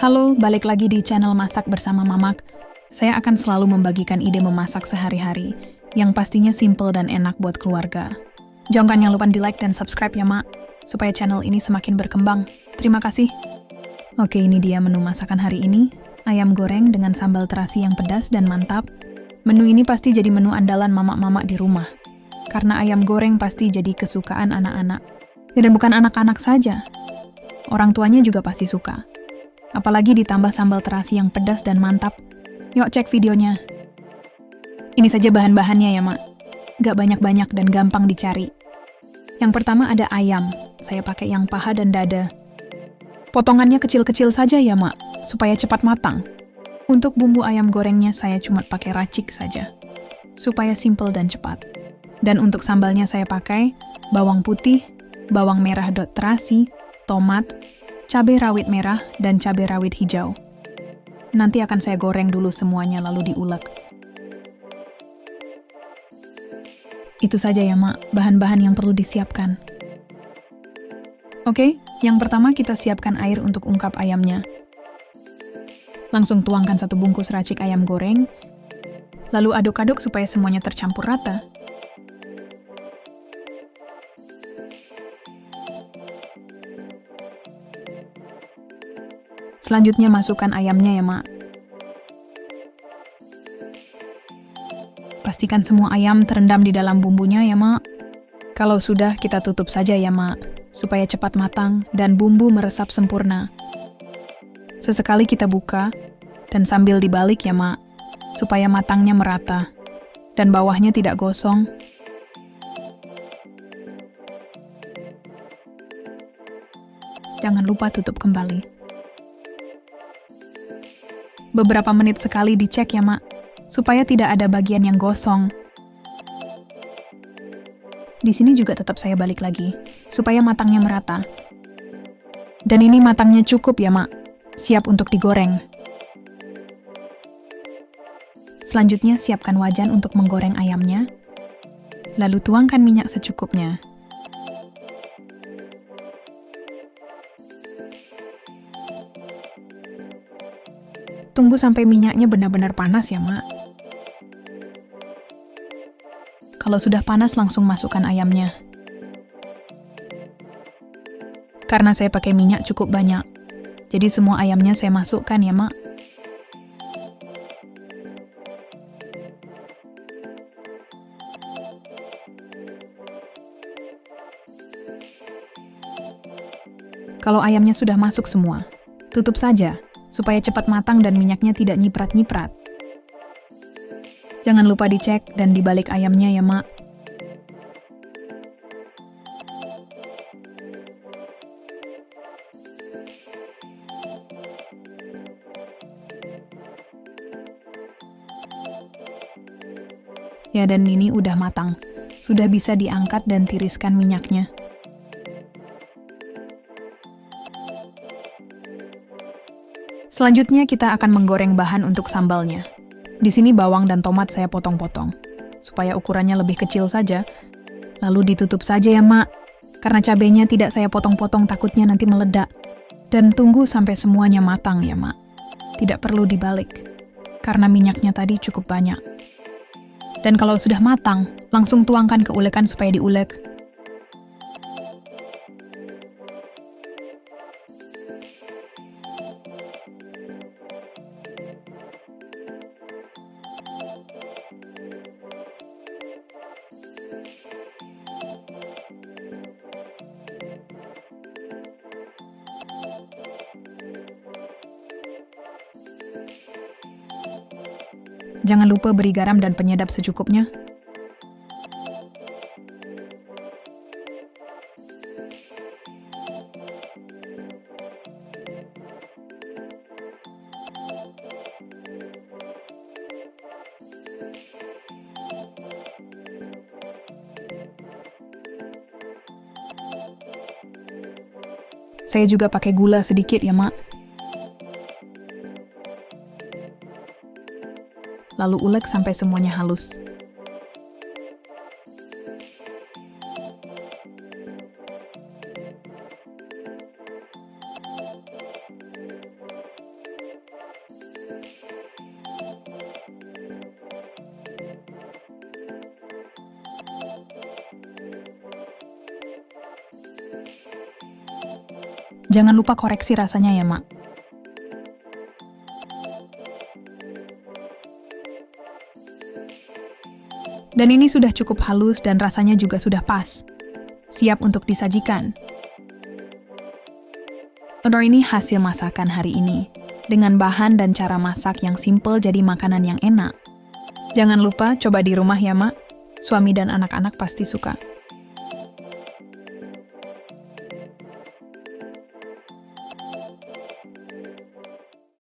Halo, balik lagi di channel Masak Bersama Mamak. Saya akan selalu membagikan ide memasak sehari-hari, yang pastinya simple dan enak buat keluarga. Jangan lupa di like dan subscribe ya, Mak, supaya channel ini semakin berkembang. Terima kasih. Oke, ini dia menu masakan hari ini. Ayam goreng dengan sambal terasi yang pedas dan mantap. Menu ini pasti jadi menu andalan mamak-mamak di rumah. Karena ayam goreng pasti jadi kesukaan anak-anak. Ya, dan bukan anak-anak saja. Orang tuanya juga pasti suka. Apalagi ditambah sambal terasi yang pedas dan mantap. Yuk cek videonya. Ini saja bahan-bahannya ya, Mak. Gak banyak-banyak dan gampang dicari. Yang pertama ada ayam. Saya pakai yang paha dan dada. Potongannya kecil-kecil saja ya, Mak, supaya cepat matang. Untuk bumbu ayam gorengnya saya cuma pakai racik saja, supaya simple dan cepat. Dan untuk sambalnya saya pakai bawang putih, bawang merah dot terasi, tomat, cabai rawit merah, dan cabai rawit hijau. Nanti akan saya goreng dulu semuanya lalu diulek. Itu saja ya, Mak, bahan-bahan yang perlu disiapkan. Oke, yang pertama kita siapkan air untuk ungkap ayamnya. Langsung tuangkan 1 bungkus racik ayam goreng, lalu aduk-aduk supaya semuanya tercampur rata. Selanjutnya masukkan ayamnya ya, Mak. Pastikan semua ayam terendam di dalam bumbunya ya, Mak. Kalau sudah, kita tutup saja ya, Mak, supaya cepat matang dan bumbu meresap sempurna. Sesekali kita buka, dan sambil dibalik ya, Mak, supaya matangnya merata, dan bawahnya tidak gosong. Jangan lupa tutup kembali. Beberapa menit sekali dicek ya, Mak, supaya tidak ada bagian yang gosong. Di sini juga tetap saya balik lagi, supaya matangnya merata. Dan ini matangnya cukup ya, Mak, siap untuk digoreng. Selanjutnya siapkan wajan untuk menggoreng ayamnya, lalu tuangkan minyak secukupnya. Tunggu sampai minyaknya benar-benar panas ya, Mak. Kalau sudah panas langsung masukkan ayamnya. Karena saya pakai minyak cukup banyak, jadi semua ayamnya saya masukkan ya, Mak. Kalau ayamnya sudah masuk semua, tutup saja, supaya cepat matang dan minyaknya tidak nyiprat-nyiprat. Jangan lupa dicek dan dibalik ayamnya ya, Mak. Ya, dan ini udah matang. Sudah bisa diangkat dan tiriskan minyaknya. Selanjutnya kita akan menggoreng bahan untuk sambalnya. Di sini bawang dan tomat saya potong-potong, supaya ukurannya lebih kecil saja. Lalu ditutup saja ya, Mak, karena cabenya tidak saya potong-potong takutnya nanti meledak. Dan tunggu sampai semuanya matang ya, Mak. Tidak perlu dibalik, karena minyaknya tadi cukup banyak. Dan kalau sudah matang, langsung tuangkan ke ulekan supaya diulek. Jangan lupa beri garam dan penyedap secukupnya. Saya juga pakai gula sedikit ya, Mak. Lalu ulek sampai semuanya halus. Jangan lupa koreksi rasanya ya, Mak. Dan ini sudah cukup halus dan rasanya juga sudah pas. Siap untuk disajikan. Odor ini hasil masakan hari ini. Dengan bahan dan cara masak yang simple jadi makanan yang enak. Jangan lupa coba di rumah ya, Mak. Suami dan anak-anak pasti suka.